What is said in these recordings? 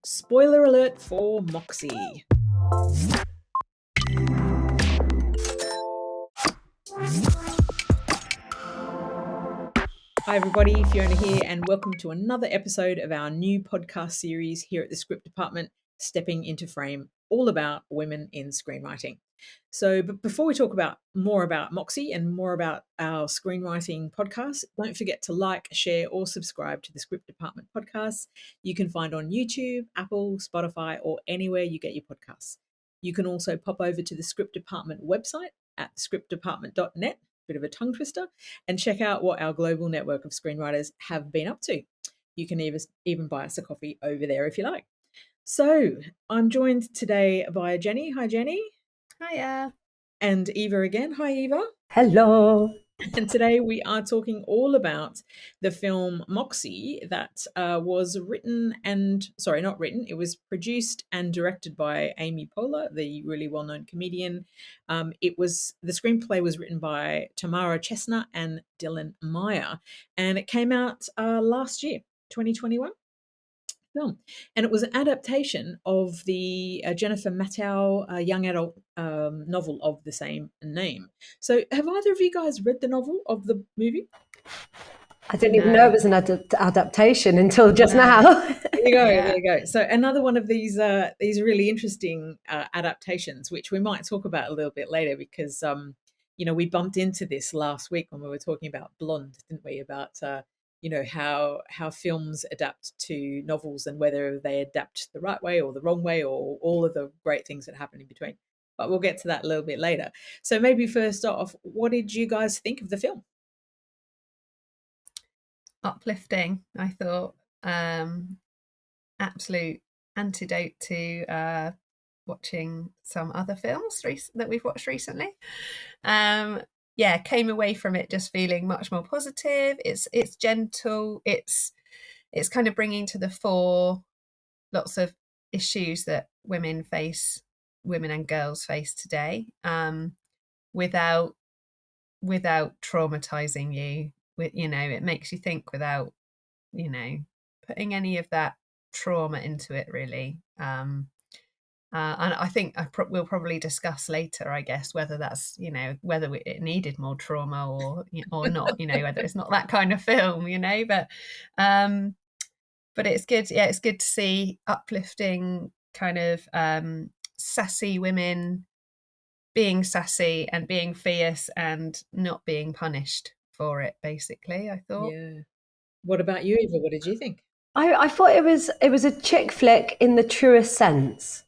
Spoiler alert for Moxie. Hi everybody, Fiona here, and welcome to another episode of our new podcast series here at the Script Department, Stepping into Frame, all about women in screenwriting. But before we talk about more about Moxie and more about our screenwriting podcast, don't forget to like, share, or subscribe to the Script Department podcasts. You can find on YouTube, Apple, Spotify, or anywhere you get your podcasts. You can also pop over to the Script Department website at scriptdepartment.net, bit of a tongue twister, and check out what our global network of screenwriters have been up to. You can even buy us a coffee over there if you like. So I'm joined today by Jenny. Hi, Jenny. Hiya. And Eva again. Hi, Eva. Hello. And today we are talking all about the film Moxie that was it was produced and directed by Amy Poehler, the really well-known comedian. The screenplay was written by Tamara Chestnut and Dylan Meyer, and it came out last year, 2021. Film. And it was an adaptation of the Jennifer Matthau young adult novel of the same name. So, have either of you guys read the novel of the movie? I didn't even know it was an adaptation until just now. There you go. Yeah. There you go. So another one of these really interesting adaptations, which we might talk about a little bit later, because we bumped into this last week when we were talking about Blonde, didn't we? About how films adapt to novels and whether they adapt the right way or the wrong way, or all of the great things that happen in between. But we'll get to that a little bit later. So maybe first off, what did you guys think of the film? Uplifting, I thought. Absolute antidote to watching some other films that we've watched recently. Came away from it just feeling much more positive. It's gentle. It's kind of bringing to the fore lots of issues that women and girls face today, without traumatizing you. It makes you think without putting any of that trauma into it, really. And I think we'll probably discuss later, I guess, whether that's whether it needed more trauma or not, whether it's not that kind of film, but it's good. Yeah, it's good to see uplifting kind of sassy women being sassy and being fierce and not being punished for it, basically, I thought. Yeah. What about you, Eva? What did you think? I thought it was a chick flick in the truest sense.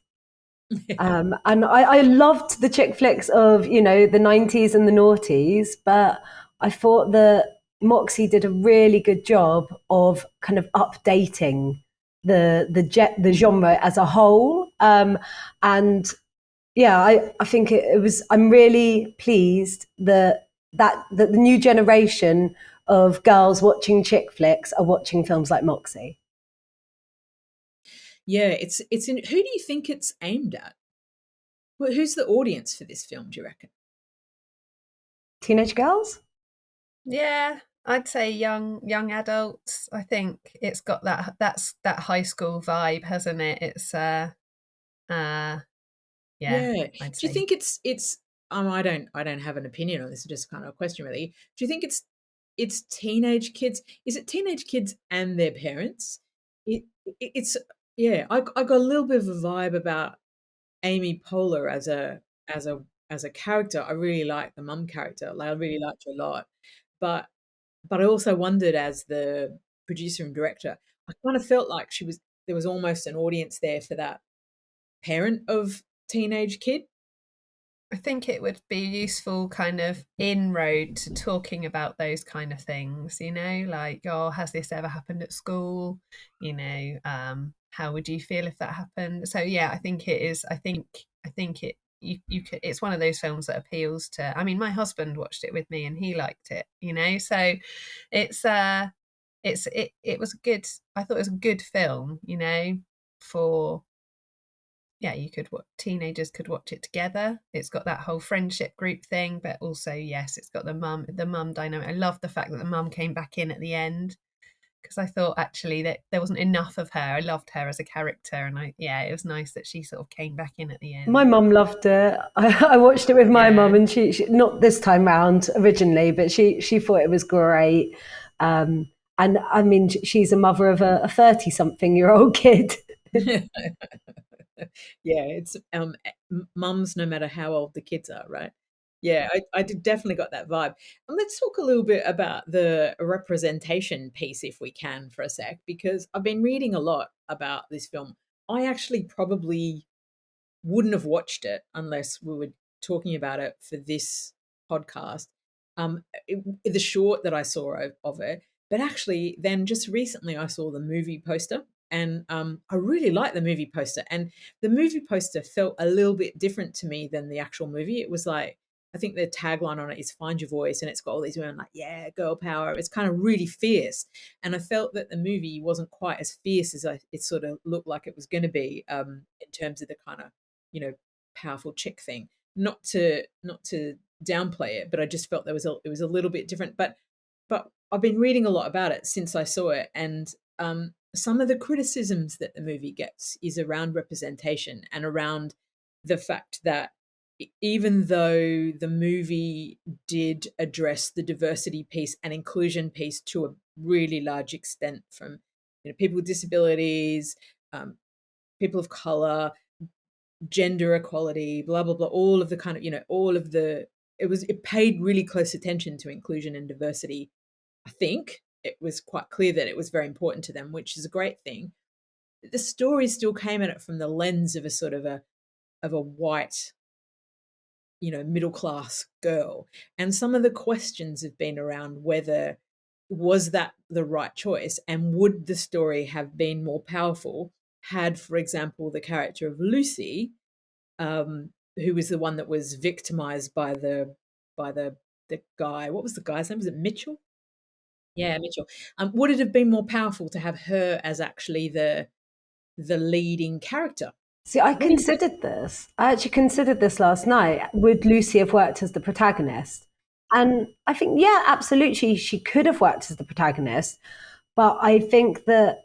And I loved the chick flicks of, the 90s and the noughties, but I thought that Moxie did a really good job of kind of updating the genre as a whole. And yeah, I think it was. I'm really pleased that the new generation of girls watching chick flicks are watching films like Moxie. Yeah, it's in. Who do you think it's aimed at? Who's the audience for this film, do you reckon? Teenage girls? Yeah, I'd say young adults. I think it's got that high school vibe, hasn't it? It's Yeah. I'd Do you say. think it's I don't have an opinion on this, it's just kind of a question really. Do you think it's teenage kids? Is it teenage kids and their parents? It's yeah, I got a little bit of a vibe about Amy Poehler as a character. I really like the mum character. Like I really liked her a lot. But I also wondered, as the producer and director, I kind of felt like there was almost an audience there for that parent of teenage kid. I think it would be useful kind of inroad to talking about those kind of things, like, oh, has this ever happened at school? How would you feel if that happened? So yeah, I think it is. I think it you could, it's one of those films that appeals to. I mean, my husband watched it with me and he liked it, so it was a good. I thought it was a good film, for teenagers could watch it together. It's got that whole friendship group thing, but also, yes, it's got the mum dynamic. I love the fact that the mum came back in at the end. because I thought actually that there wasn't enough of her. I loved her as a character, and it was nice that she sort of came back in at the end. My mum loved it. I watched it with my mum, and she not this time round originally, but she thought it was great. And I mean, she's a mother of a 30-something-year-old kid. Yeah, it's mums no matter how old the kids are, right? Yeah, I definitely got that vibe. And let's talk a little bit about the representation piece if we can for a sec, because I've been reading a lot about this film. I actually probably wouldn't have watched it unless we were talking about it for this podcast. The short that I saw of it, but actually, then just recently I saw the movie poster, and I really liked the movie poster. And the movie poster felt a little bit different to me than the actual movie. It was like, I think the tagline on it is "Find your voice," and it's got all these women like, "Yeah, girl power." It's kind of really fierce, and I felt that the movie wasn't quite as fierce as it sort of looked like it was going to be, in terms of the kind of, powerful chick thing. Not to downplay it, but I just felt it was a little bit different. But I've been reading a lot about it since I saw it, and some of the criticisms that the movie gets is around representation and around the fact that even though the movie did address the diversity piece and inclusion piece to a really large extent, from people with disabilities, um, people of color, gender equality, blah blah blah, all of the kind of, all of the, it paid really close attention to inclusion and diversity. I think it was quite clear that it was very important to them, which is a great thing. The story still came at it from the lens of a sort of a white, middle class girl. And some of the questions have been around whether was that the right choice, and would the story have been more powerful had, for example, the character of Lucy, who was the one that was victimized by the guy. What was the guy's name? Was it Mitchell? Yeah, Mitchell. Would it have been more powerful to have her as actually the leading character? See, I What do you think? considered this. I actually considered this last night. Would Lucy have worked as the protagonist? And I think, yeah, absolutely, she could have worked as the protagonist. But I think that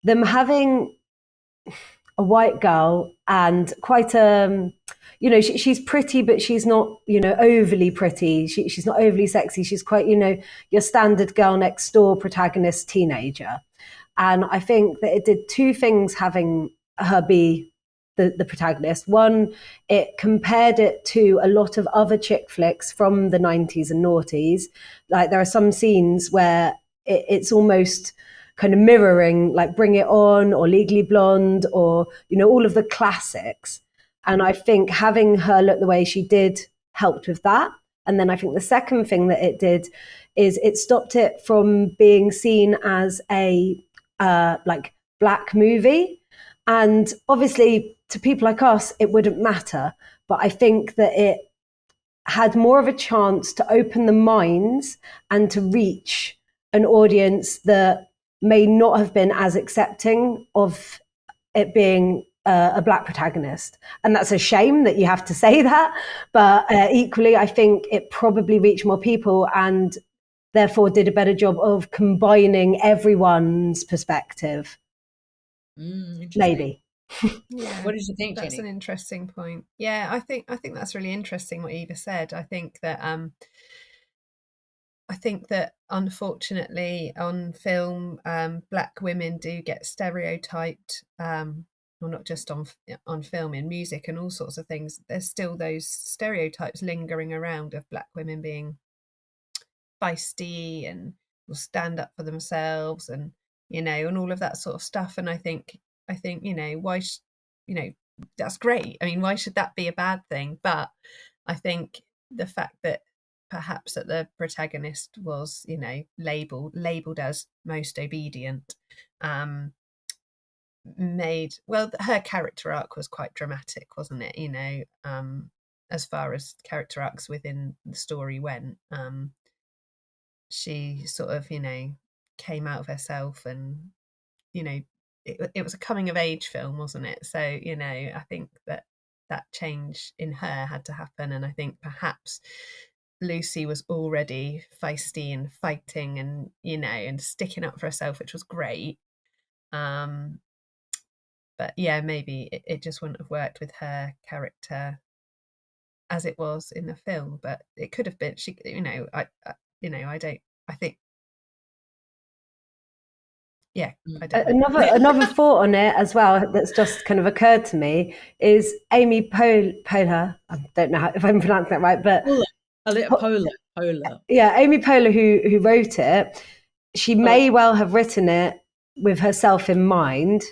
them having a white girl and quite she's pretty, but she's not overly pretty. She's not overly sexy. She's quite your standard girl next door protagonist teenager. And I think that it did two things having her be the protagonist. One, it compared it to a lot of other chick flicks from the 90s and noughties. Like there are some scenes where it's almost kind of mirroring like Bring It On or Legally Blonde or all of the classics. And I think having her look the way she did helped with that. And then I think the second thing that it did is it stopped it from being seen as a like black movie. And obviously to people like us it wouldn't matter, but I think that it had more of a chance to open the minds and to reach an audience that may not have been as accepting of it being a black protagonist. And that's a shame that you have to say that, but equally I think it probably reached more people and therefore did a better job of combining everyone's perspective. Maybe. Yeah. What did you think, That's Jenny? an interesting point. Yeah, I think that's really interesting what Eva said. I think that unfortunately on film, black women do get stereotyped. Well, not just on film, in music and all sorts of things. There's still those stereotypes lingering around of black women being feisty and will stand up for themselves, and and all of that sort of stuff. And I think why that's great. I mean, why should that be a bad thing? But I think the fact that perhaps that the protagonist was labeled as most obedient, made, well, her character arc was quite dramatic, wasn't it? As far as character arcs within the story went, she sort of came out of herself, and it was a coming of age film, wasn't it? So I think that change in her had to happen, and I think perhaps Lucy was already feisty and fighting and, you know, and sticking up for herself, which was great. But yeah, maybe it just wouldn't have worked with her character as it was in the film. But it could have been. She, you know, I don't. I think, yeah, I don't know. Another thought on it as well that's just kind of occurred to me is Amy Poehler. I don't know if I'm pronouncing that right, but Poehler. Yeah, Amy Poehler, who wrote it, she may well have written it with herself in mind.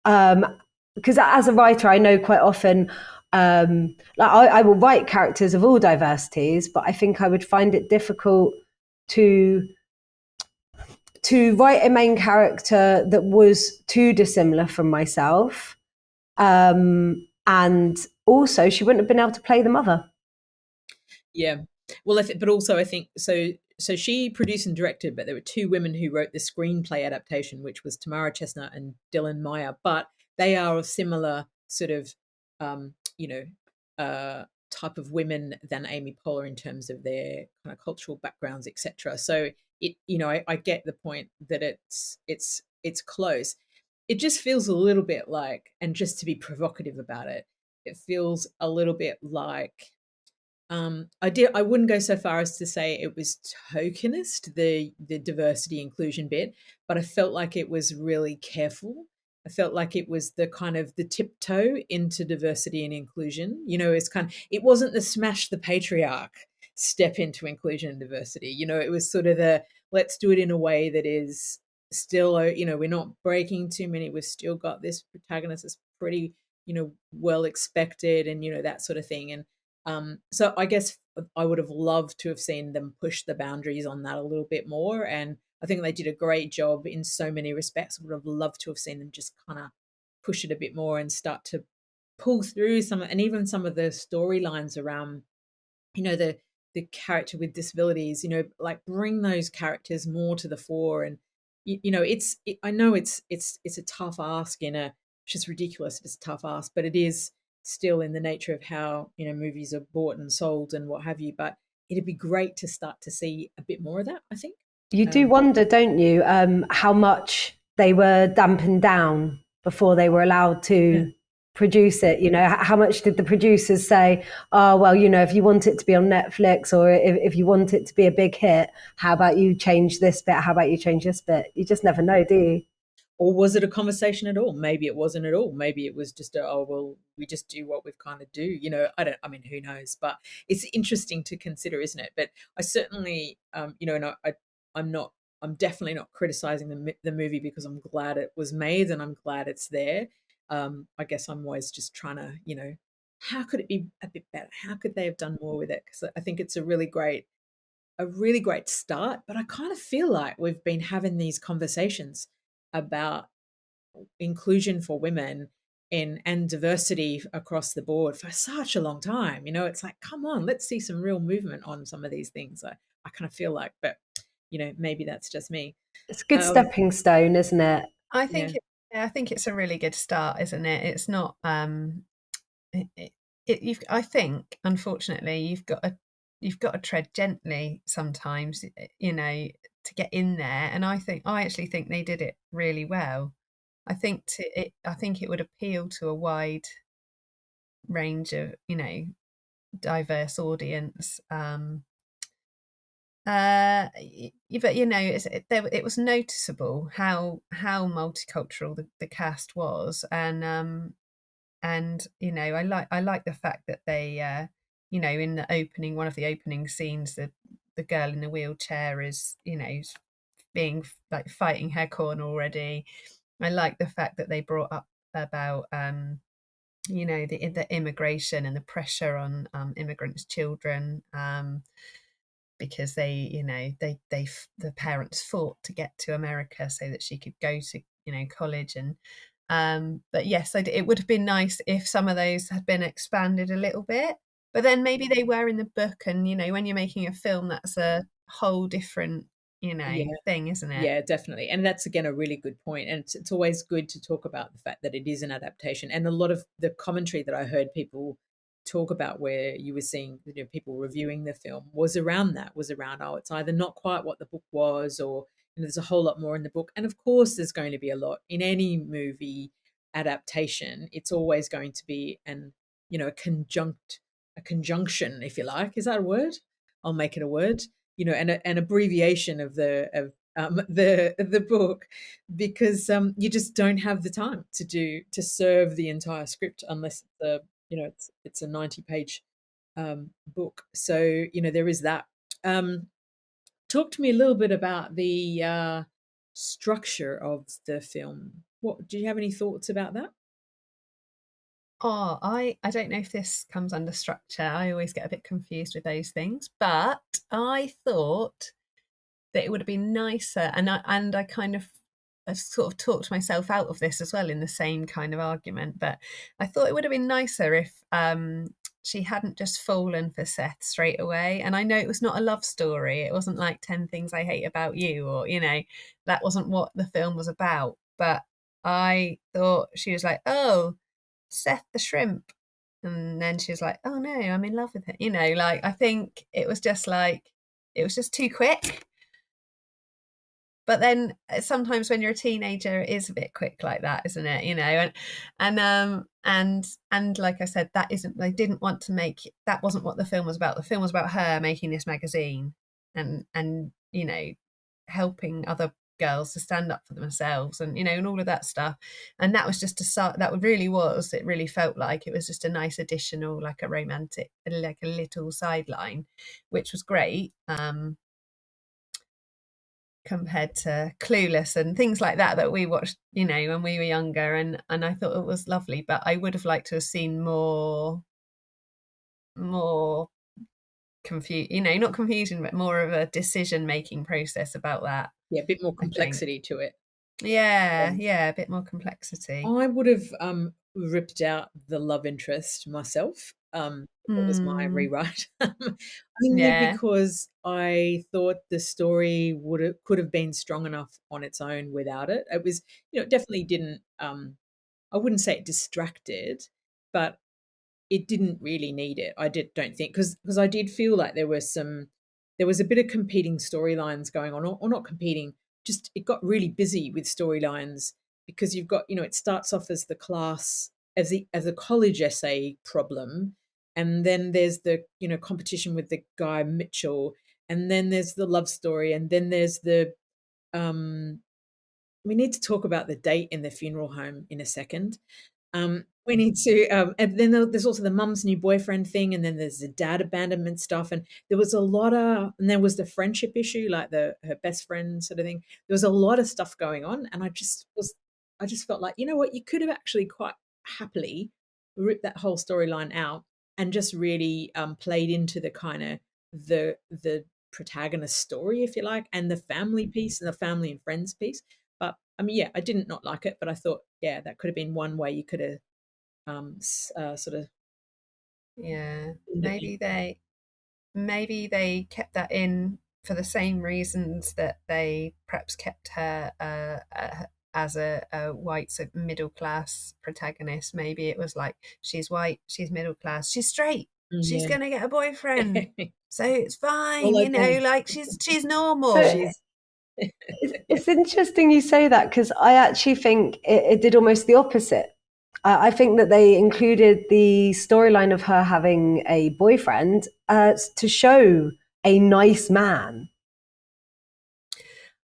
Because as a writer, I know quite often, like I will write characters of all diversities, but I think I would find it difficult to write a main character that was too dissimilar from myself. And also, she wouldn't have been able to play the mother. Yeah. Well, but also I think so. So she produced and directed, but there were two women who wrote the screenplay adaptation, which was Tamara Chestnut and Dylan Meyer. But they are of similar sort of, type of women than Amy Poehler in terms of their kind of cultural backgrounds, etc. So I get the point that it's close. It just feels a little bit like, and just to be provocative about it, it feels a little bit like I wouldn't go so far as to say it was tokenist, the diversity inclusion bit, but I felt like it was really careful. I felt like it was the kind of the tiptoe into diversity and inclusion. It wasn't the smash the patriarch step into inclusion and diversity. It was sort of the let's do it in a way that is still, we're not breaking too many. We've still got this protagonist that's pretty, well expected and, that sort of thing. And so I guess I would have loved to have seen them push the boundaries on that a little bit more. And I think they did a great job in so many respects. I would have loved to have seen them just kind of push it a bit more and start to pull through and even some of the storylines around, the character with disabilities, like bring those characters more to the fore. And, I know it's a tough ask it's just ridiculous. It's a tough ask, but it is still in the nature of how movies are bought and sold and what have you. But it'd be great to start to see a bit more of that, I think. You do wonder, don't you, how much they were dampened down before they were allowed to produce it. How much did the producers say, oh well, if you want it to be on Netflix, or if you want it to be a big hit, how about you change this bit, how about you change this bit? You just never know, do you? Or was it a conversation at all? Maybe it wasn't at all. Maybe it was just we just do what we've kind of do. Who knows? But it's interesting to consider, isn't it? But I certainly, I'm definitely not criticizing the movie because I'm glad it was made and I'm glad it's there. I guess I'm always just trying to, how could it be a bit better? How could they have done more with it? Because I think it's a really great start. But I kind of feel like we've been having these conversations about inclusion for women and diversity across the board for such a long time. It's like, come on, let's see some real movement on some of these things. I kind of feel like, but maybe that's just me. It's a good stepping stone, isn't it? I think I think it's a really good start, isn't it? It's not I think unfortunately you've got to tread gently sometimes, to get in there. And I actually think they did it really well. I think it would appeal to a wide range of, diverse audience. But it was noticeable how multicultural the cast was. And I like the fact that they in the opening, one of the opening scenes, the girl in the wheelchair is being like fighting her corner already. I like the fact that they brought up about the immigration and the pressure on immigrants' children, because the parents fought to get to America so that she could go to college. And but yes, it would have been nice if some of those had been expanded a little bit, but then maybe they were in the book. And when you're making a film, that's a whole different thing, isn't it? Yeah, definitely. And that's again a really good point. And it's always good to talk about the fact that it is an adaptation. And a lot of the commentary that I heard people talk about where you were seeing, people reviewing the film was around oh, it's either not quite what the book was, or there's a whole lot more in the book. And of course there's going to be a lot in any movie adaptation. It's always going to be a conjunction, if you like. Is that a word? I'll make it a word. An abbreviation of the book, because you just don't have the time to serve the entire script, unless it's a 90-page book. So there is that. Talk to me a little bit about the structure of the film. What do you have any thoughts about that? Oh, I don't know if this comes under structure. I always get a bit confused with those things, but I thought that it would have been nicer, and I kind of I sort of talked myself out of this as well in the same kind of argument, but I thought it would have been nicer if she hadn't just fallen for Seth straight away. And I know it was not a love story. It wasn't like 10 Things I Hate About You, or, that wasn't what the film was about. But I thought she was like, oh, Seth the shrimp. And then she was like, oh no, I'm in love with him. I think it was just too quick. But then sometimes when you're a teenager, it is a bit quick like that, isn't it? And like I said, they didn't want to make, that wasn't what the film was about. The film was about her making this magazine and helping other girls to stand up for themselves, and and all of that stuff. And that was just it really felt like it was just a nice additional, like a romantic, like a little sideline, which was great. Compared to Clueless and things like that we watched, when we were younger, and I thought it was lovely, but I would have liked to have seen more not confusion, but more of a decision-making process about that. Yeah, a bit more complexity to it. Yeah, a bit more complexity. I would have ripped out the love interest myself. That was my rewrite. Only because I thought the story could have been strong enough on its own without it. It was, it definitely didn't. I wouldn't say it distracted, but it didn't really need it. Don't think, because I did feel like there was a bit of competing storylines going on, or not competing. Just it got really busy with storylines, because you've got, it starts off as the class, as a college essay problem, and then there's the competition with the guy Mitchell, and then there's the love story, and then there's the we need to talk about the date in the funeral home in a second. We need to, and then there's also the mum's new boyfriend thing, and then there's the dad abandonment stuff, and there was a lot of, and there was the friendship issue, like her best friend sort of thing. There was a lot of stuff going on, and I just felt like, what, you could have actually quite happily ripped that whole storyline out and just really played into the kind of the protagonist story, if you like, and the family piece, and the family and friends piece. But I didn't not like it, but I thought, that could have been one way you could have sort of, maybe they kept that in for the same reasons that they perhaps kept her as a white, so middle class protagonist. Maybe it was like, she's white, she's middle class, she's straight, she's gonna get a boyfriend, so it's fine, like she's normal. So it's interesting you say that, because I actually think it did almost the opposite. I think that they included the storyline of her having a boyfriend to show a nice man.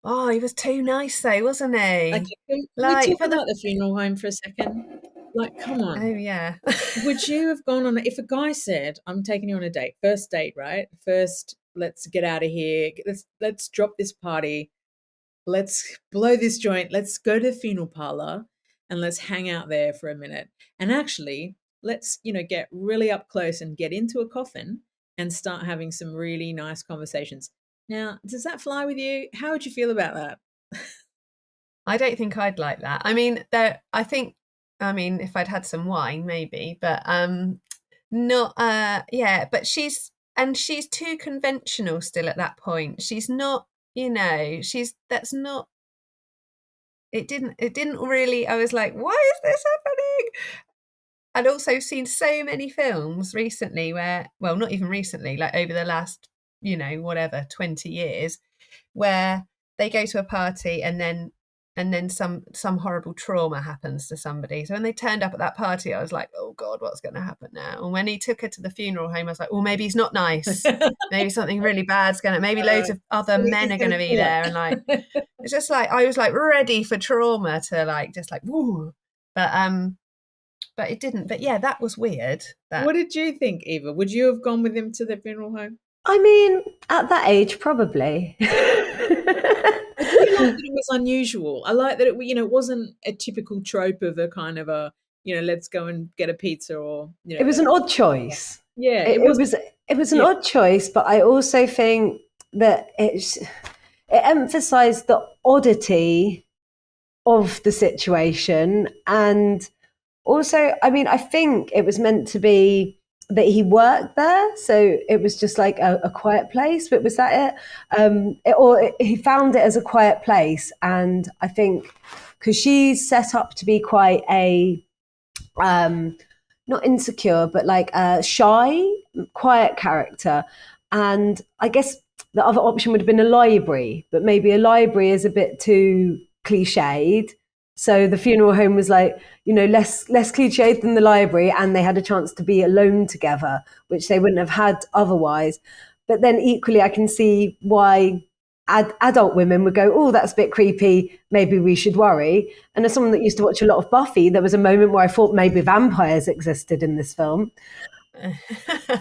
Oh, he was too nice though, wasn't he? Okay, can we talk about the funeral home for a second? Like, come on. Oh yeah. Would you have gone on, if a guy said, I'm taking you on a date, first date, right? First, let's get out of here. Let's drop this party. Let's blow this joint. Let's go to the funeral parlor and let's hang out there for a minute. And actually, let's, get really up close and get into a coffin and start having some really nice conversations. Now, does that fly with you? How would you feel about that? I don't think I'd like that. I mean, if I'd had some wine, maybe, but not. But she's too conventional still at that point. She's not. That's not. It didn't really. I was like, why is this happening? I'd also seen so many films recently where, well, not even recently, like over the last, 20 years, where they go to a party and then some horrible trauma happens to somebody. So when they turned up at that party, I was like, oh God, what's going to happen now? And when he took her to the funeral home, I was like, well, maybe he's not nice. Maybe something really bad's going to, maybe loads of other men are going to be there. And like, it's just like, I was like ready for trauma to like, just like, woo. But it didn't. But yeah, that was weird. What did you think, Eva? Would you have gone with him to the funeral home? I mean, at that age, probably. I do like that it was unusual. I like that it wasn't a typical trope of a kind of a, let's go and get a pizza or, It was an odd choice. Yeah, it was an odd choice, but I also think that it emphasized the oddity of the situation. And also, I mean, I think it was meant to be that he worked there, so it was just like a quiet place. But was that it? He found it as a quiet place, and I think because she's set up to be quite a not insecure, but like a shy, quiet character, and I guess the other option would have been a library, but maybe a library is a bit too cliched. So the funeral home was like, less cliched than the library, and they had a chance to be alone together, which they wouldn't have had otherwise. But then equally, I can see why adult women would go, oh, that's a bit creepy, maybe we should worry. And as someone that used to watch a lot of Buffy, there was a moment where I thought maybe vampires existed in this film.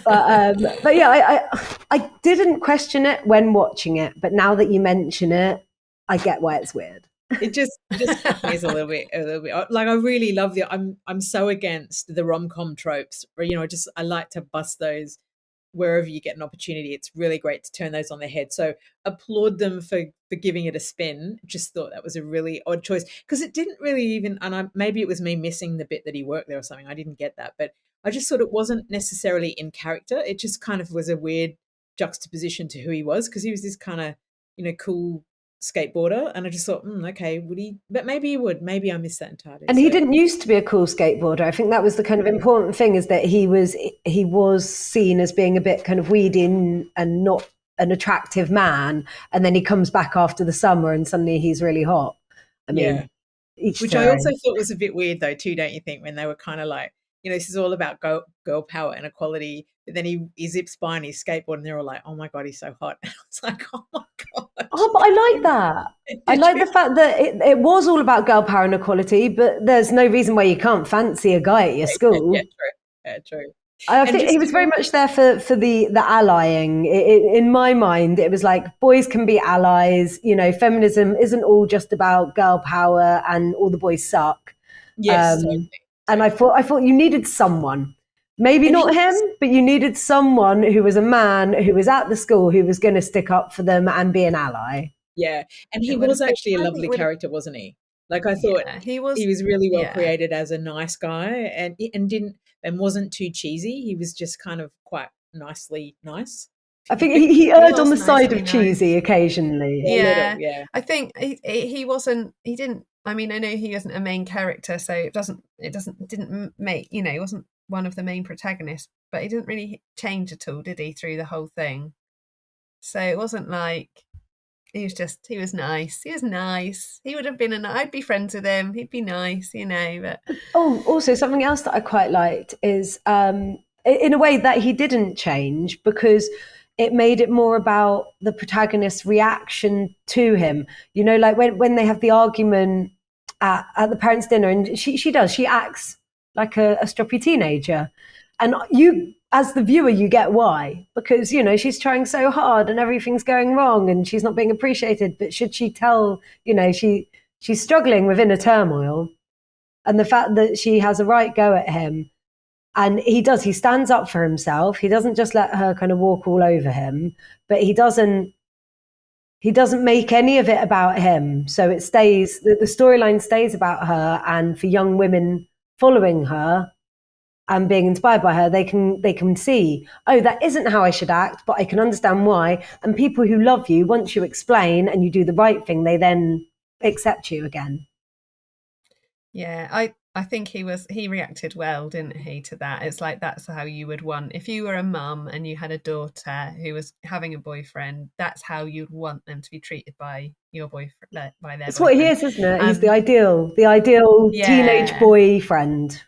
But yeah, I didn't question it when watching it, but now that you mention it, I get why it's weird. It just is a little bit like I really love I'm so against the rom-com tropes where I like to bust those wherever you get an opportunity. It's really great to turn those on their head, so applaud them for giving it a spin. Just thought that was a really odd choice because it didn't really even, and maybe it was me missing the bit that he worked there or something. I didn't get that, but I just thought it wasn't necessarily in character. It just kind of was a weird juxtaposition to who he was, because he was this kind of cool skateboarder, and I just thought, okay, would he? But maybe he would. Maybe I missed that entirely. And he didn't used to be a cool skateboarder. I think that was the kind of important thing, is that he was seen as being a bit kind of weedy and not an attractive man, and then he comes back after the summer and suddenly he's really hot. I mean, which I also thought was a bit weird though too, don't you think, when they were kind of like, this is all about girl power and equality, but then he zips by and he's skateboarding and they're all like, oh my God, he's so hot. And I was like, oh my God. Oh, but I like that. I like the fact that it was all about girl power and equality, but there's no reason why you can't fancy a guy at your school. Yeah, true. I think he was very much there for the allying. In my mind, it was like, boys can be allies. Feminism isn't all just about girl power and all the boys suck. Yes. Totally. And I thought you needed someone, maybe not him, but you needed someone who was a man who was at the school, who was going to stick up for them and be an ally. Yeah, and he was actually a lovely character, wasn't he? Like I thought he was really well created as a nice guy, and wasn't too cheesy. He was just kind of quite nicely nice. I think he erred on the side of cheesy occasionally. Yeah. I think he wasn't. He didn't. I mean, I know he wasn't a main character, so it didn't make, he wasn't one of the main protagonists, but he didn't really change at all, did he, through the whole thing? So it wasn't like he was nice. He was nice. He would have been I'd be friends with him. He'd be nice, but. Oh, also something else that I quite liked is, in a way that he didn't change, because it made it more about the protagonist's reaction to him. Like when they have the argument at the parents' dinner, and she acts like a stroppy teenager, and you, as the viewer, you get why, because she's trying so hard and everything's going wrong and she's not being appreciated. But should she tell, she's struggling with inner turmoil, and the fact that she has a right go at him, and he stands up for himself. He doesn't just let her kind of walk all over him, but he doesn't make any of it about him. So it stays, the storyline stays about her, and for young women following her and being inspired by her, they can see, oh, that isn't how I should act, but I can understand why. And people who love you, once you explain and you do the right thing, they then accept you again. Yeah, I think he reacted well, didn't he, to that? It's like that's how you would want, if you were a mum and you had a daughter who was having a boyfriend, that's how you'd want them to be treated by your boyfriend, by their It's what he boyfriend. is, isn't it? He's the ideal teenage Yeah. boyfriend.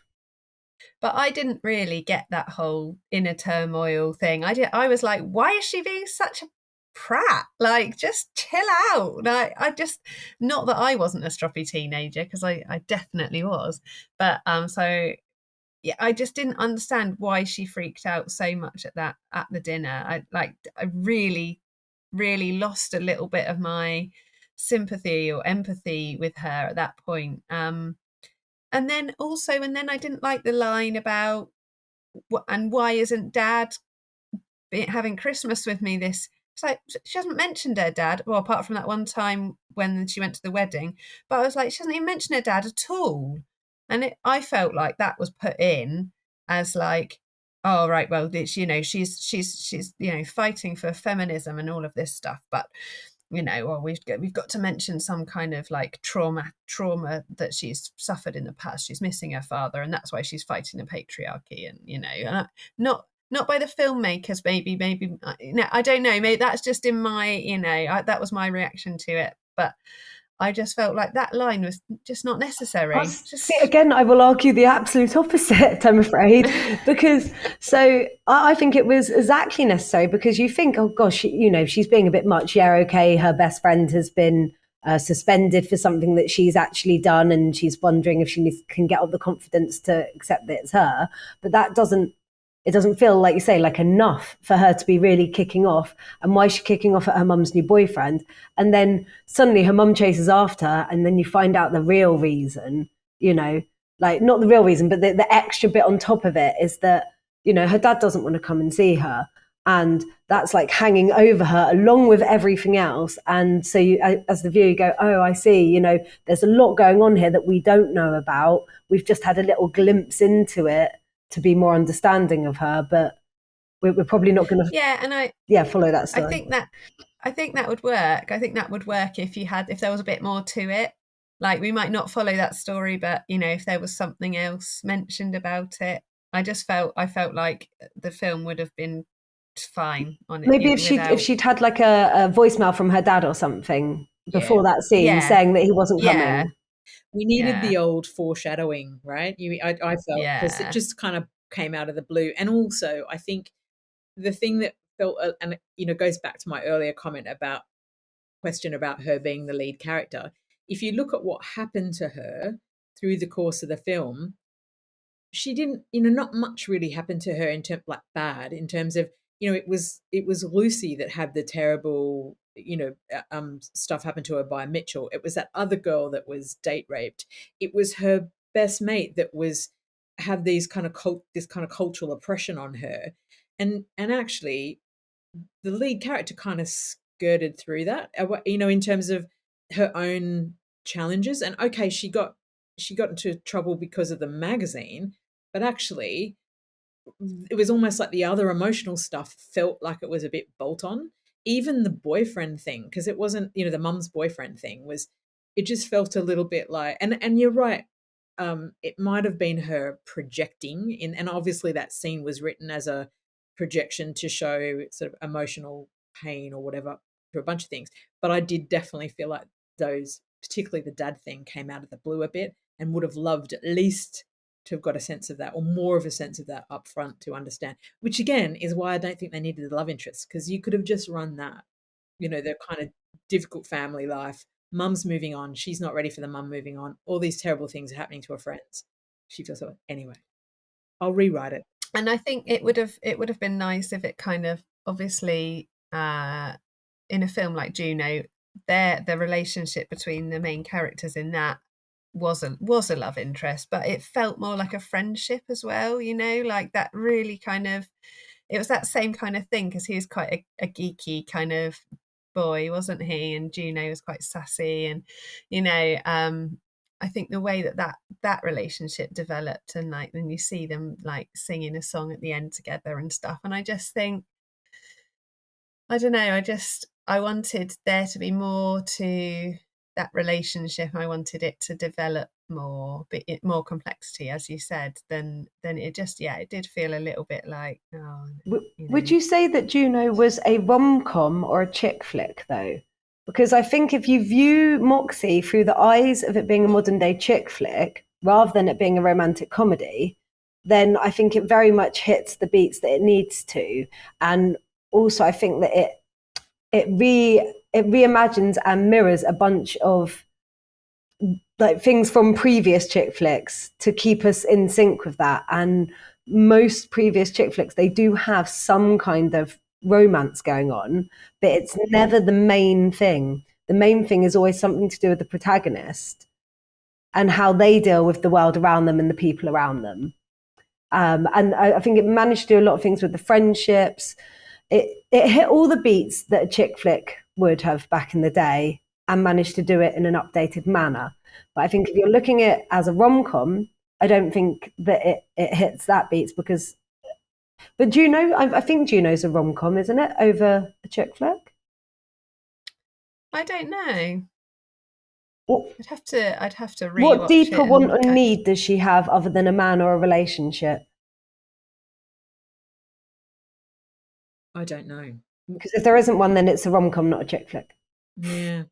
But I didn't really get that whole inner turmoil thing. I was like, why is she being such a prat? Like, just chill out. Like, I just, not that I wasn't a stroppy teenager, because I definitely was. But so yeah, I just didn't understand why she freaked out so much at the dinner. I really, really lost a little bit of my sympathy or empathy with her at that point. And then I didn't like the line about, and why isn't Dad having Christmas with me this? It's like, she hasn't mentioned her dad, well, apart from that one time when she went to the wedding. But I was like, she hasn't even mentioned her dad at all. And I felt like that was put in as like, oh right, well, it's, she's fighting for feminism and all of this stuff, but well, we've got to mention some kind of like trauma that she's suffered in the past. She's missing her father, and that's why she's fighting the patriarchy. And not by the filmmakers, maybe I don't know. Maybe that's just in my that was my reaction to it. But I just felt like that line was just not necessary. See, again, I will argue the absolute opposite, I'm afraid, because I think it was exactly necessary, because you think, oh gosh, she's being a bit much. Yeah, okay, her best friend has been suspended for something that she's actually done, and she's wondering if she can get up the confidence to accept that it's her. But it doesn't feel, like you say, like enough for her to be really kicking off. And why is she kicking off at her mum's new boyfriend? And then suddenly her mum chases after her, and then you find out the real reason, like not the real reason, but the extra bit on top of it is that, her dad doesn't want to come and see her. And that's like hanging over her along with everything else. And so you, as the viewer, you go, oh, I see, there's a lot going on here that we don't know about. We've just had a little glimpse into it to be more understanding of her, but we're probably not going to follow that story. I think that would work. I think that would work if there was a bit more to it. Like, we might not follow that story, but if there was something else mentioned about it. I felt like the film would have been fine on it. Maybe if she'd had like a voicemail from her dad or something before that scene saying that he wasn't coming. We needed the old foreshadowing, right? I felt, because it just kind of came out of the blue. And also, I think the thing that felt, and goes back to my earlier question about her being the lead character. If you look at what happened to her through the course of the film, she didn't, not much really happened to her in terms bad, in terms of, it was Lucy that had the terrible stuff happened to her by Mitchell. It was that other girl that was date raped. It was her best mate that had this kind of cultural oppression on her, and actually the lead character kind of skirted through that, in terms of her own challenges. And okay, she got into trouble because of the magazine, but actually it was almost like the other emotional stuff felt like it was a bit bolt on. Even the boyfriend thing, because it wasn't, the mum's boyfriend thing it just felt a little bit like, and you're right, it might have been her projecting and obviously that scene was written as a projection to show sort of emotional pain or whatever through a bunch of things. But I did definitely feel like those, particularly the dad thing, came out of the blue a bit, and would have loved at least to have got a sense of that, or more of a sense of that up front to understand, which again is why I don't think they needed the love interest, because you could have just run that, the kind of difficult family life. Mum's moving on. She's not ready for the mum moving on. All these terrible things are happening to her friends. She feels so. Anyway, I'll rewrite it. And I think it would have been nice if it kind of, obviously, in a film like Juno, the relationship between the main characters in that was a love interest, but it felt more like a friendship as well, like that really kind of, it was that same kind of thing, because he was quite a geeky kind of boy, wasn't he? And Juno was quite sassy, and I think the way that relationship developed, and like when you see them like singing a song at the end together and stuff, and I just think, I don't know, I wanted there to be more to that relationship. I wanted it to develop more more complexity, as you said, then it just it did feel a little bit like, oh, Would you say that Juno was a rom-com or a chick flick, though? Because I think if you view Moxie through the eyes of it being a modern-day chick flick, rather than it being a romantic comedy, then I think it very much hits the beats that it needs to. And also, I think that it reimagines and mirrors a bunch of like things from previous chick flicks to keep us in sync with that. And most previous chick flicks, they do have some kind of romance going on, but it's never the main thing. The main thing is always something to do with the protagonist and how they deal with the world around them and the people around them. And I think it managed to do a lot of things with the friendships. It hit all the beats that a chick flick would have back in the day and managed to do it in an updated manner. But I think if you're looking at it as a rom-com, I don't think that it hits that beats because... But Juno, I think Juno's a rom-com, isn't it, over a chick flick? I don't know. What, I'd have to rewatch what deeper it want or need does she have other than a man or a relationship? I don't know. Because if there isn't one, then it's a rom-com, not a chick flick. Yeah.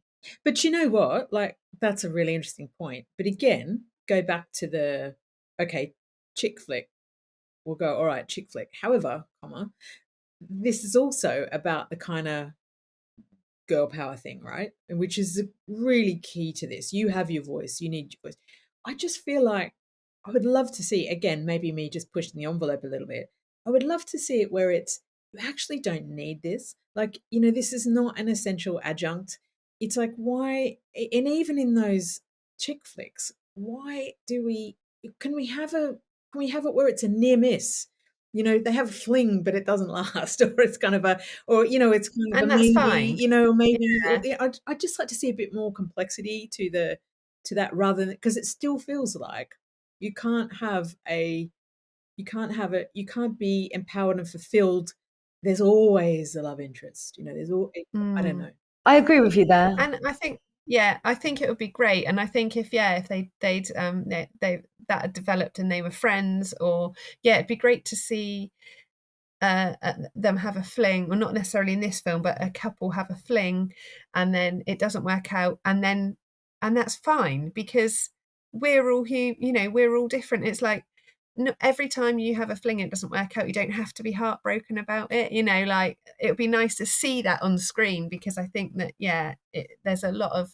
But you know what? Like, that's a really interesting point. But again, go back to the, okay, chick flick. We'll go, all right, chick flick. However, this is also about the kind of girl power thing, right? Which is really key to this. You have your voice. You need your voice. I just feel like I would love to see, again, maybe me just pushing the envelope a little bit. I would love to see it where it's, you actually don't need this. Like, this is not an essential adjunct. It's like, why, and even in those chick flicks, why can we have it where it's a near miss? They have a fling, but it doesn't last, or it's kind of it's kind of and a that's maybe, fine. maybe. I'd just like to see a bit more complexity to that, rather than, because it still feels like you can't be empowered and fulfilled. There's always a love interest, there's all, I don't know. I agree with you there. And I think it would be great. And I think if they'd that had developed and they were friends, or it'd be great to see them have a fling, or not necessarily in this film, but a couple have a fling, and then it doesn't work out, and that's fine, because we're all we're all different. It's like, no, every time you have a fling, it doesn't work out, you don't have to be heartbroken about it. Like, it would be nice to see that on screen, because I think that there's a lot of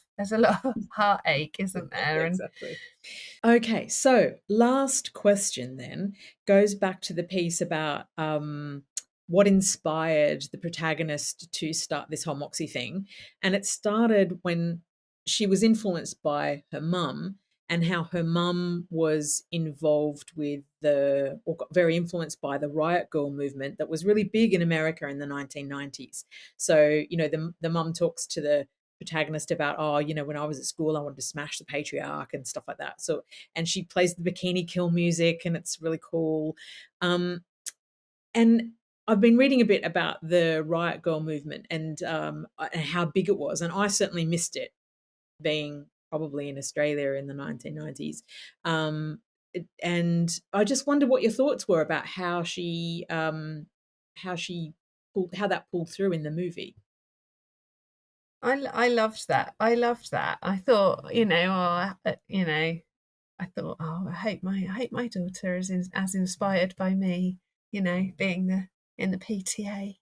heartache, isn't there? Exactly. Okay, so last question then goes back to the piece about what inspired the protagonist to start this whole Moxie thing. And it started when she was influenced by her mum, and how her mum was involved with or got very influenced by the Riot Girl movement that was really big in America in the 1990s. So, the mum talks to the protagonist about, when I was at school, I wanted to smash the patriarch and stuff like that. So, and she plays the Bikini Kill music, and it's really cool. And I've been reading a bit about the Riot Girl movement and how big it was, and I certainly missed it, being probably in Australia in the 1990s. And I just wonder what your thoughts were about how that pulled through in the movie. I loved that. I thought, I thought, oh, I hope my daughter is as inspired by me, being in the PTA.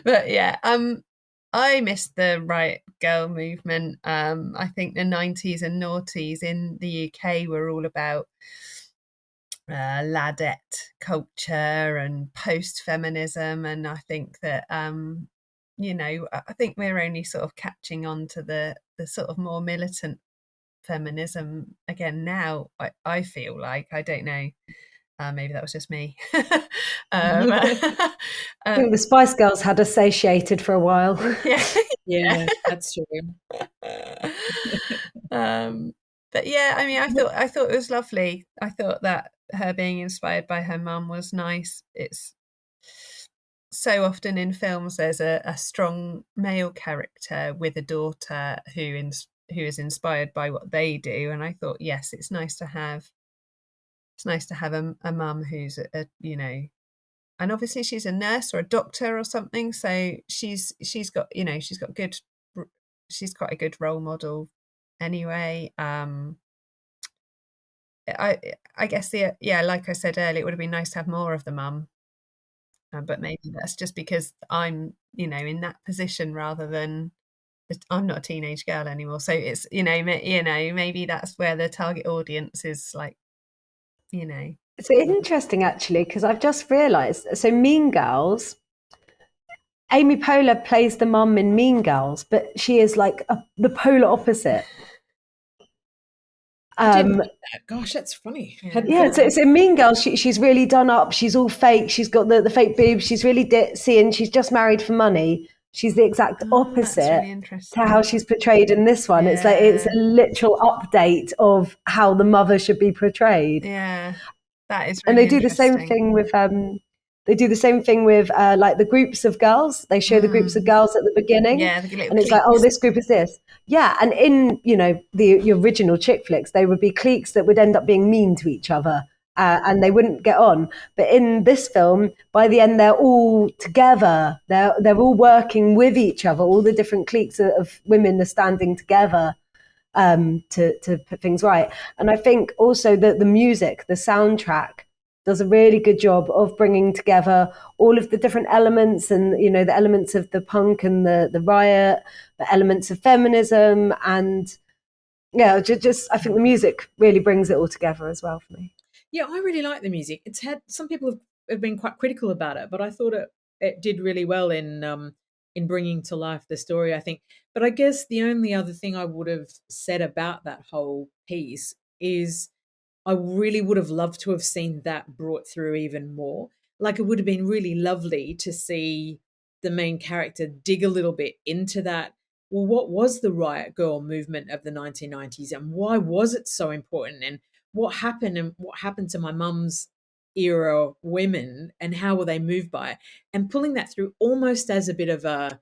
But I missed the Riot Girl movement. I think the 90s and noughties in the UK were all about ladette culture and post-feminism, and I think that I think we're only sort of catching on to the sort of more militant feminism again now. I feel like, I don't know, maybe that was just me. I think the Spice Girls had us satiated for a while. Yeah, that's true. But I thought it was lovely. I thought that her being inspired by her mum was nice. It's so often in films there's a strong male character with a daughter who who is inspired by what they do. And I thought, yes, it's nice to have a mum who's and obviously she's a nurse or a doctor or something, so she's got she's quite a good role model anyway. I guess like I said earlier, it would have been nice to have more of the mum, but maybe that's just because I'm in that position rather than I'm not a teenage girl anymore. So it's maybe that's where the target audience is like. It's interesting actually, because I've just realised. So Mean Girls, Amy Poehler plays the mum in Mean Girls, but she is like the polar opposite. I didn't like that. Gosh, that's funny. So Mean Girls, she's really done up. She's all fake. She's got the fake boobs. She's really ditzy, and she's just married for money. She's the exact opposite really to how she's portrayed in this one. It's like it's a literal update of how the mother should be portrayed. Yeah, that is. Really and they do the same thing with like the groups of girls. They show the groups of girls at the beginning, and it's like, oh, this group is this. Yeah, and in the original chick flicks, they would be cliques that would end up being mean to each other. And they wouldn't get on. But in this film, by the end, they're all together. They're all working with each other. All the different cliques of women are standing together to put things right. And I think also that the music, the soundtrack, does a really good job of bringing together all of the different elements, and the elements of the punk and the riot, the elements of feminism, and just I think the music really brings it all together as well for me. Yeah, I really like the music. It's had some people have been quite critical about it, but I thought it did really well in bringing to life the story, I think. But I guess the only other thing I would have said about that whole piece is I really would have loved to have seen that brought through even more. Like, it would have been really lovely to see the main character dig a little bit into that. Well, what was the riot girl movement of the 1990s, and why was it so important, and what happened to my mum's era women, and how were they moved by it, and pulling that through almost as a bit of a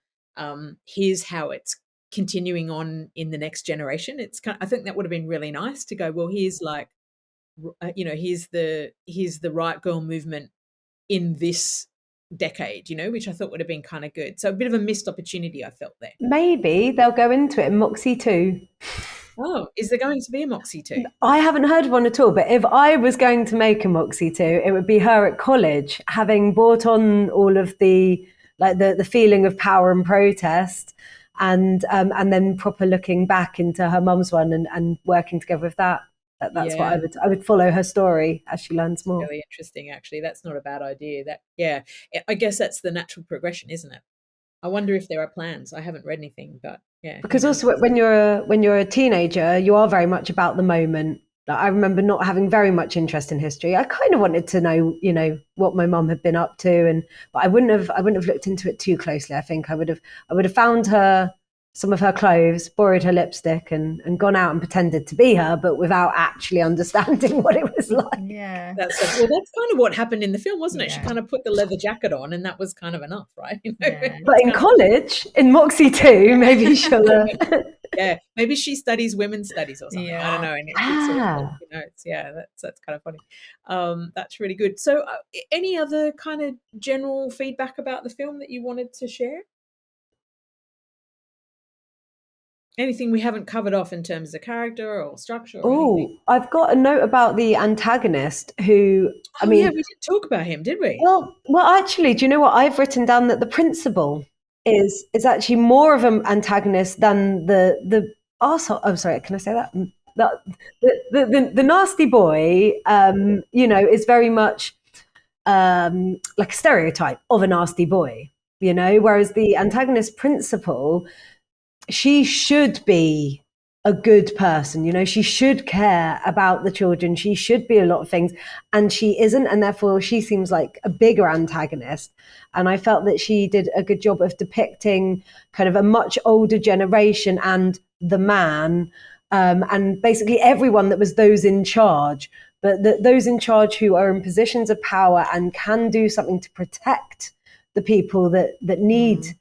here's how it's continuing on in the next generation. I think that would have been really nice to go, well, here's like here's the riot girl movement in this decade, which I thought would have been kind of good. So a bit of a missed opportunity I felt there. Maybe they'll go into it in Moxie 2. Oh, is there going to be a Moxie 2? I haven't heard one at all, but if I was going to make a Moxie 2, it would be her at college, having brought on all of the feeling of power and protest, and then proper looking back into her mum's one and working together with that. That's what I would follow her story as she learns more. Really interesting, actually. That's not a bad idea. I guess that's the natural progression, isn't it? I wonder if there are plans. I haven't read anything, but yeah. Because also when you're a teenager, you are very much about the moment. Like, I remember not having very much interest in history. I kind of wanted to know, what my mum had been up to, but I wouldn't have looked into it too closely. I think I would have found her some of her clothes, borrowed her lipstick, and gone out and pretended to be her, but without actually understanding what it was like. Yeah, that's kind of what happened in the film, wasn't it? She kind of put the leather jacket on, and that was kind of enough, right? Yeah. But in college, in Moxie 2, maybe she'll. Yeah, maybe she studies women's studies or something. Yeah. I don't know. And that's kind of funny. That's really good. So, any other kind of general feedback about the film that you wanted to share? Anything we haven't covered off in terms of character or structure? Oh, I've got a note about the antagonist who. I mean, we didn't talk about him, did we? Well, actually, do you know what I've written down? That the principal is actually more of an antagonist than the arsehole. I'm sorry, can I say that? The nasty boy, is very much like a stereotype of a nasty boy, whereas the antagonist principal, she should be a good person, she should care about the children, she should be a lot of things, and she isn't, and therefore she seems like a bigger antagonist. And I felt that she did a good job of depicting kind of a much older generation and the man, and basically everyone that was those in charge, but those in charge who are in positions of power and can do something to protect the people that need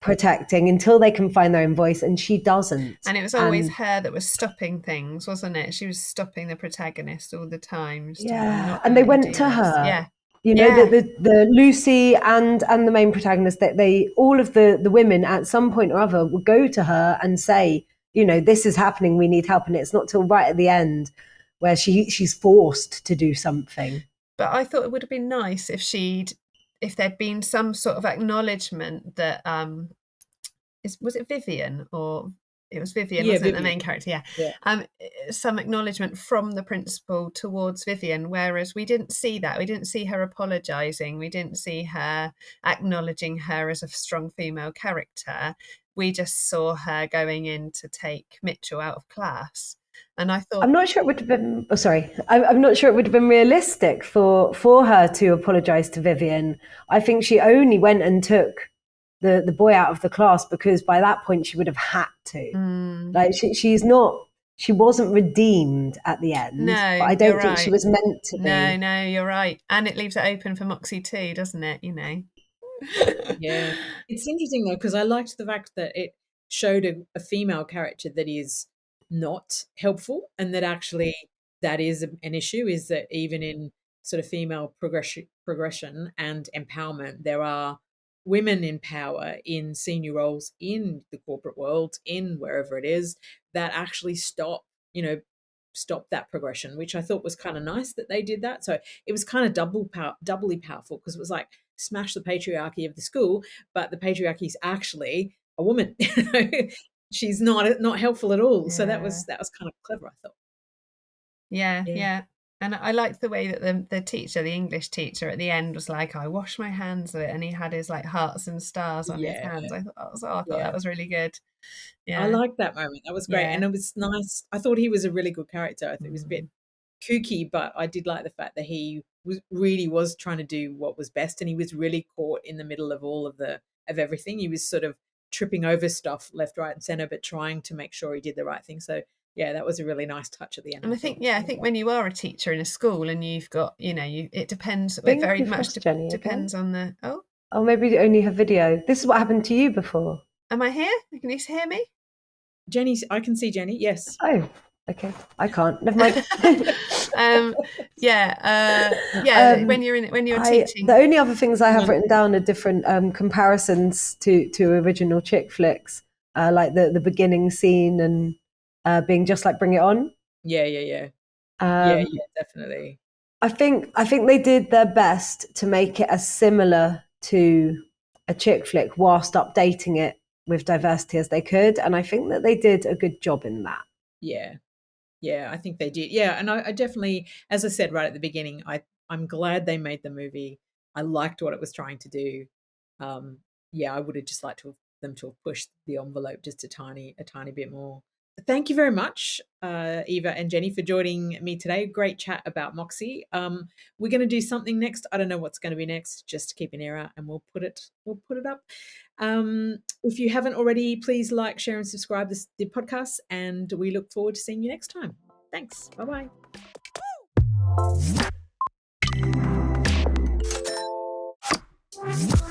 protecting until they can find their own voice, and she doesn't. And it was always her that was stopping things, wasn't it? She was stopping the protagonist all the time. And they went to her. Yeah. You know, the Lucy and the main protagonist, that they all of the women at some point or other would go to her and say, you know, this is happening, we need help. And it's not till right at the end where she's forced to do something. But I thought it would have been nice if there'd been some sort of acknowledgement that was it Vivian, or it was Vivian, wasn't it, the main character? Yeah. Some acknowledgement from the principal towards Vivian, whereas we didn't see that. We didn't see her apologising. We didn't see her acknowledging her as a strong female character. We just saw her going in to take Mitchell out of class. And I thought, I'm not sure it would have been. Oh, sorry, I'm not sure it would have been realistic for her to apologise to Vivian. I think she only went and took the boy out of the class because by that point she would have had to. Like she wasn't redeemed at the end. No, but I don't think she was meant to be. No, you're right. And it leaves it open for Moxie too, doesn't it? You know. Yeah, it's interesting though, because I liked the fact that it showed a female character that is not helpful, and that actually that is an issue, is that even in sort of female progression and empowerment, there are women in power in senior roles in the corporate world, in wherever it is, that actually stop that progression, which I thought was kind of nice that they did that. So it was kind of doubly powerful, because it was like, smash the patriarchy of the school, but the patriarchy is actually a woman. She's not helpful at all. So that was kind of clever, I thought. Yeah. And I liked the way that the teacher, the English teacher, at the end was like, I wash my hands of it, and he had his like hearts and stars on his hands. I thought that was really good. Yeah, I liked that moment. That was great. And it was nice. I thought he was a really good character. I thought he was a bit kooky, but I did like the fact that he was trying to do what was best, and he was really caught in the middle of all of everything. He was sort of tripping over stuff left, right, and center, but trying to make sure he did the right thing. So yeah, that was a really nice touch at the end. And I think when you are a teacher in a school and you've got, it depends. It very much depends on the. Oh, maybe you only have video. This is what happened to you before. Am I here? Can you hear me? Jenny, I can see Jenny. Yes. Oh, okay. I can't. Never mind. When you're teaching. The only other things I have written down are different comparisons to original chick flicks, like the beginning scene and being just like Bring It On. Yeah, definitely. I think they did their best to make it as similar to a chick flick whilst updating it with diversity as they could, and I think that they did a good job in that. Yeah, I think they did. Yeah, and I definitely, as I said right at the beginning, I'm glad they made the movie. I liked what it was trying to do. I would have just liked them to have pushed the envelope just a tiny bit more. Thank you very much, Eva and Jenny, for joining me today. Great chat about Moxie. We're going to do something next. I don't know what's going to be next. Just keep an ear out, and we'll put it up. If you haven't already, please like, share, and subscribe to the podcast. And we look forward to seeing you next time. Thanks. Bye bye.